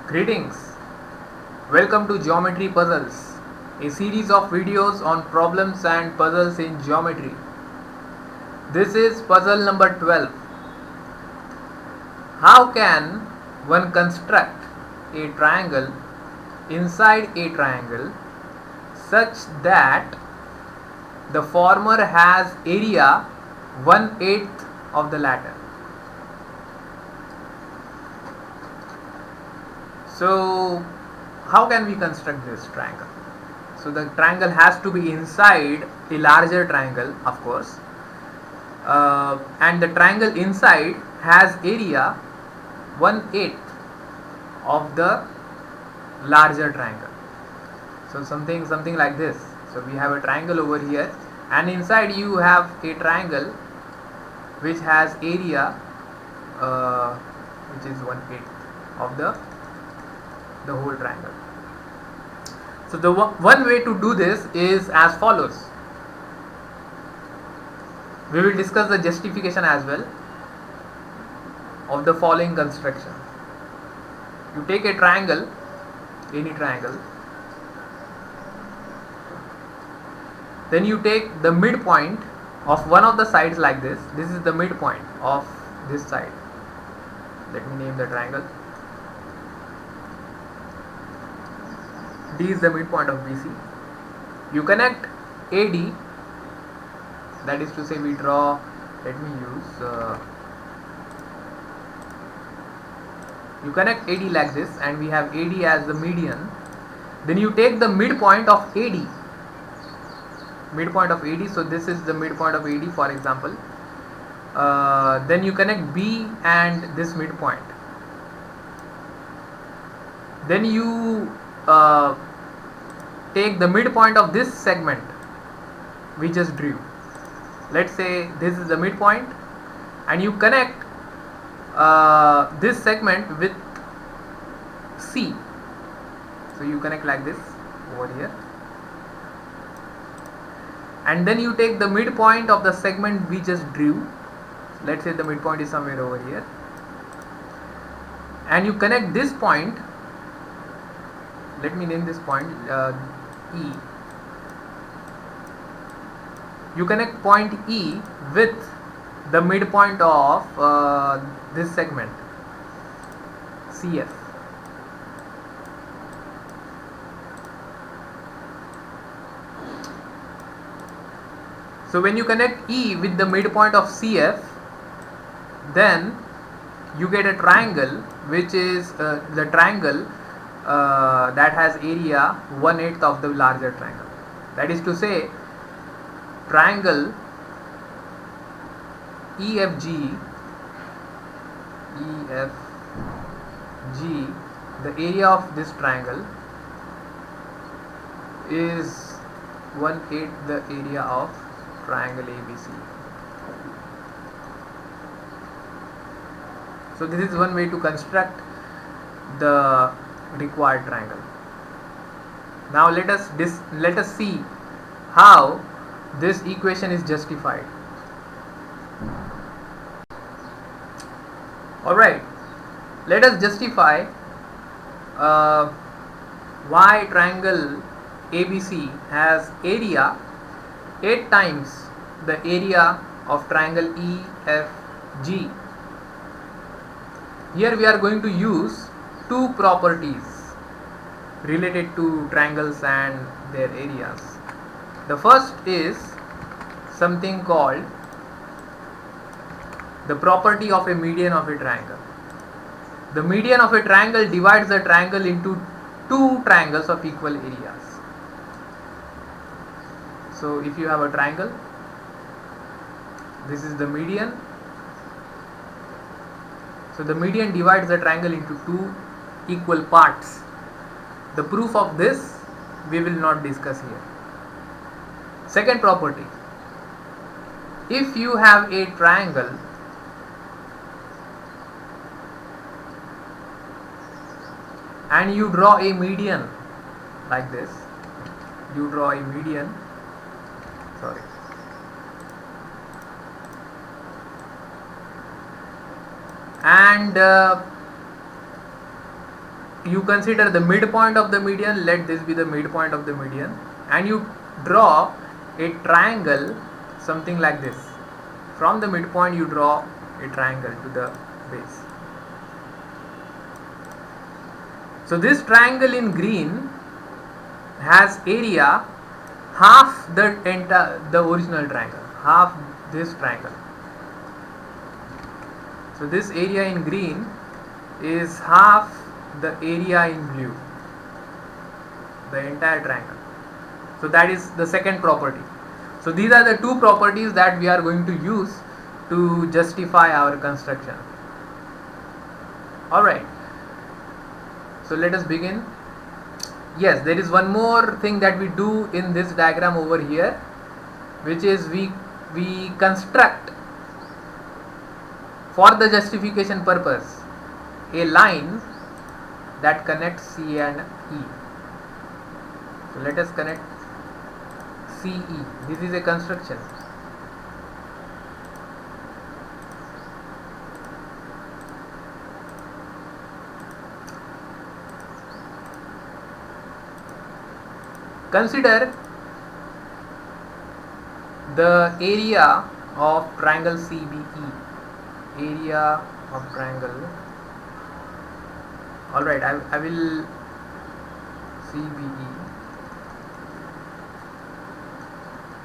Greetings. Welcome to Geometry Puzzles, a series of videos on problems and puzzles in geometry. This is puzzle number 12. How can one construct a triangle inside a triangle such that the former has area 1/8 of the latter? So, how can we construct this triangle? So, the triangle has to be inside a larger triangle, of course, and the triangle inside has area 1/8 of the larger triangle. So, something like this. So, we have a triangle over here, and inside you have a triangle which has area which is 1/8 of the whole triangle. So the one way to do this is as follows. We will discuss the justification as well of the following construction. You take a triangle, any triangle, then you take the midpoint of one of the sides like this. This is the midpoint of this side. Let me name the triangle. D is the midpoint of BC. You connect AD, that is to say we draw, let me use, you connect AD like this and we have AD as the median. Then you take the midpoint of AD, so this is the midpoint of AD for example. Then you connect B and this midpoint. Then you take the midpoint of this segment we just drew. Let's say this is the midpoint, and you connect this segment with C. So you connect like this over here, and then you take the midpoint of the segment we just drew. Let's say the midpoint is somewhere over here, and you connect this point. Let me name this point E. You connect point E with the midpoint of this segment CF. So when you connect E with the midpoint of CF, then you get a triangle which is the triangle that has area 1/8 of the larger triangle. That is to say, triangle EFG, the area of this triangle is 1/8 the area of triangle ABC. So this is one way to construct the required triangle. Now let us see how this equation is justified. Alright, let us justify why triangle ABC has area 8 times the area of triangle EFG. Here we are going to use two properties related to triangles and their areas. The first is something called the property of a median of a triangle. The median of a triangle divides the triangle into two triangles of equal areas. So if you have a triangle, this is the median. So the median divides the triangle into two equal parts. The proof of this we will not discuss here. Second property, if you have a triangle and you draw a median like this, you draw a median, and you consider the midpoint of the median, let this be the midpoint of the median, and you draw a triangle something like this. From the midpoint you draw a triangle to the base. So this triangle in green has area half the original triangle, half this triangle. So this area in green is half the area in blue, the entire triangle. So that is the second property. So these are the two properties that we are going to use to justify our construction. Alright, so let us begin. Yes, there is one more thing that we do in this diagram over here, which is we construct, for the justification purpose, a line that connects C and E. So let us connect CE. This is a construction. Consider the area of triangle CBE. Area of triangle. Alright, I will CBE.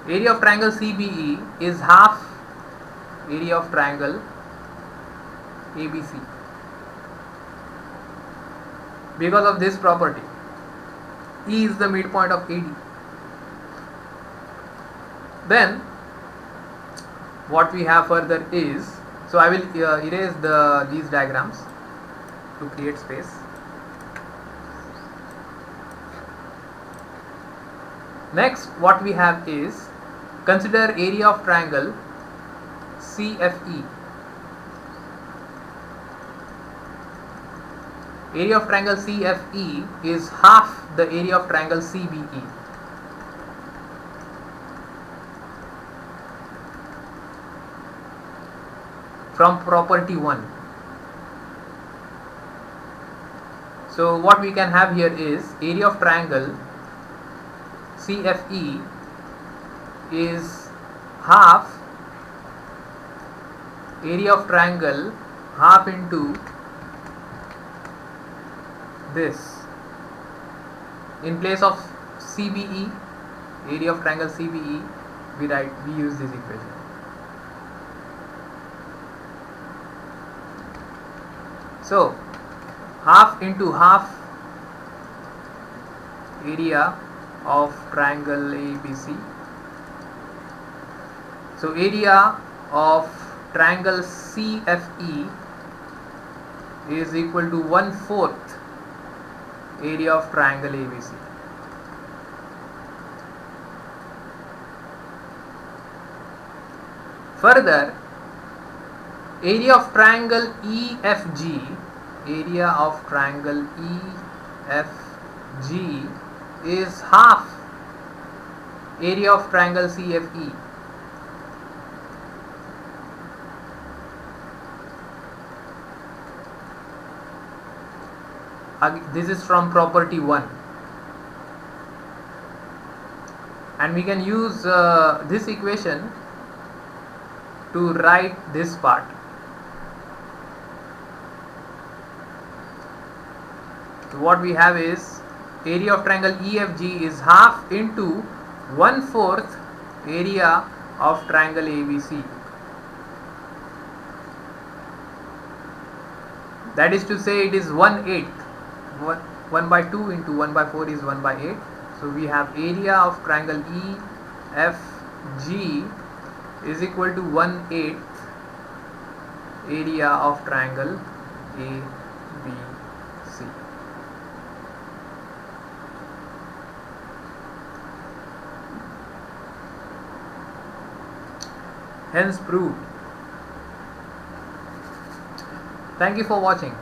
Area of triangle CBE is half area of triangle ABC. Because of this property, E is the midpoint of AD. Then what we have further is, so I will erase these diagrams to create space. Next what we have is, consider area of triangle CFE. Area of triangle CFE is half the area of triangle CBE. From property 1. So what we can have here is, area of triangle CFE is half area of triangle half into this. In place of CBE, area of triangle CBE, we use this equation. So half into half area of triangle ABC. So area of triangle CFE is equal to 1/4 area of triangle ABC. Further, area of triangle EFG, area of triangle EFG is half area of triangle CFE. This is from property 1, and we can use this equation to write this part. So what we have is, area of triangle EFG is half into 1/4 area of triangle ABC. That is to say, it is 1/8. 1/2 into 1/4 is 1/8. So we have area of triangle EFG is equal to 1/8 area of triangle ABC. Hence proved. Thank you for watching.